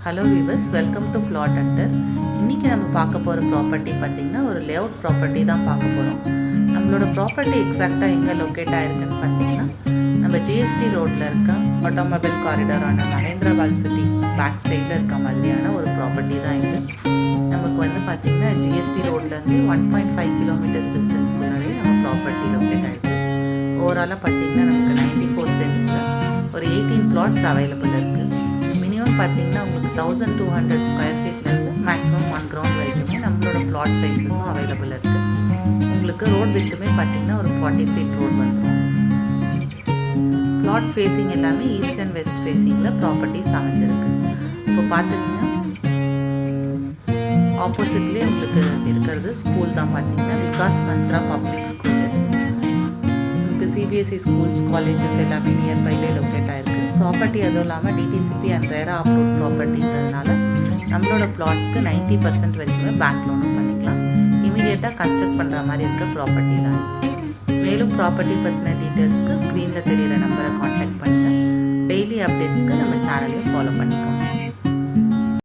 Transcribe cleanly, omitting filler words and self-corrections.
Hello viewers, welcome to flat hunter. இன்றைக்கி நம்ம பார்க்க போகிற ப்ராப்பர்ட்டி பார்த்திங்கன்னா ஒரு லேஅவுட் ப்ராப்பர்ட்டி தான் பார்க்க போகிறோம். நம்மளோட ப்ராப்பர்ட்டி எக்ஸாக்டாக எங்கே லொக்கேட் ஆகிருக்குன்னு பார்த்திங்கன்னா நம்ம ஜிஎஸ்டி ரோட்டில் இருக்க ஆட்டோமொபைல் காரிடாரான மகேந்திரபால் சிட்டி பேக் சைடில் இருக்க மாதிரியான ஒரு ப்ராப்பர்ட்டி தான் இது. நமக்கு பார்த்திங்கன்னா ஜிஎஸ்டி ரோட்லேருந்து 1.5 கிலோமீட்டர்ஸ் டிஸ்டன்ஸ்குள்ளாரே நம்ம ப்ராப்பர்ட்டி லொக்கேட் ஆகிருக்கு. ஓவராலாக பார்த்திங்கன்னா நமக்கு 94 சென்ட்ஸில் ஒரு 18 பிளாட்ஸ் அவைலபிள் இருக்குது. மினிமம் பார்த்திங்கன்னா உங்களுக்கு 1200 ஸ்கொயர் ஃபீட்லேருந்து மேக்ஸிமம் 1 கிரவுண்ட் வரைக்குமே நம்மளோட பிளாட் சைஸஸும் அவைலபிள் இருக்குது. உங்களுக்கு ரோட் வித்துமே பார்த்திங்கன்னா ஒரு 40 ஃபீட் ரோட் வந்துடும். பிளாட் ஃபேஸிங் எல்லாமே ஈஸ்ட் அண்ட் வெஸ்ட் ஃபேஸிங்கில் ப்ராப்பர்ட்டிஸ் அமைஞ்சிருக்கு. இப்போ பார்த்துக்கிங்கன்னா ஆப்போசிட்லேயே உங்களுக்கு இருக்கிறது ஸ்கூல் தான் பார்த்திங்கன்னா விகாஸ் மந்த்ரா பப்ளிக் ஸ்கூல். உங்களுக்கு சிபிஎஸ்சி ஸ்கூல்ஸ் காலேஜஸ் எல்லாமே நியர்பைலே லொக்கேட் ஆகிருக்கு. ப்ராப்பர்ட்டி அதுவும் இல்லாமல் டிடிசிபி அண்ட் ரேரா அப்ரூவ் ப்ராப்பர்ட்டின்றதுனால நம்மளோட பிளாட்ஸ்க்கு 90% வரைக்குமே பேங்க் லோனும் பண்ணிக்கலாம். இமீடியட்டாக கன்ஸ்ட்ரக்ட் பண்ணுற மாதிரி இருக்க ப்ராப்பர்ட்டி தான். மேலும் ப்ராப்பர்ட்டி பற்றின டீட்டெயில்ஸ்க்கு ஸ்க்ரீனில் தெரியிற நம்பரை காண்டாக்ட் பண்ணுங்கள். டெய்லி அப்டேட்ஸ்க்கு நம்ம சேனலையும் ஃபாலோ பண்ணிக்கோங்க.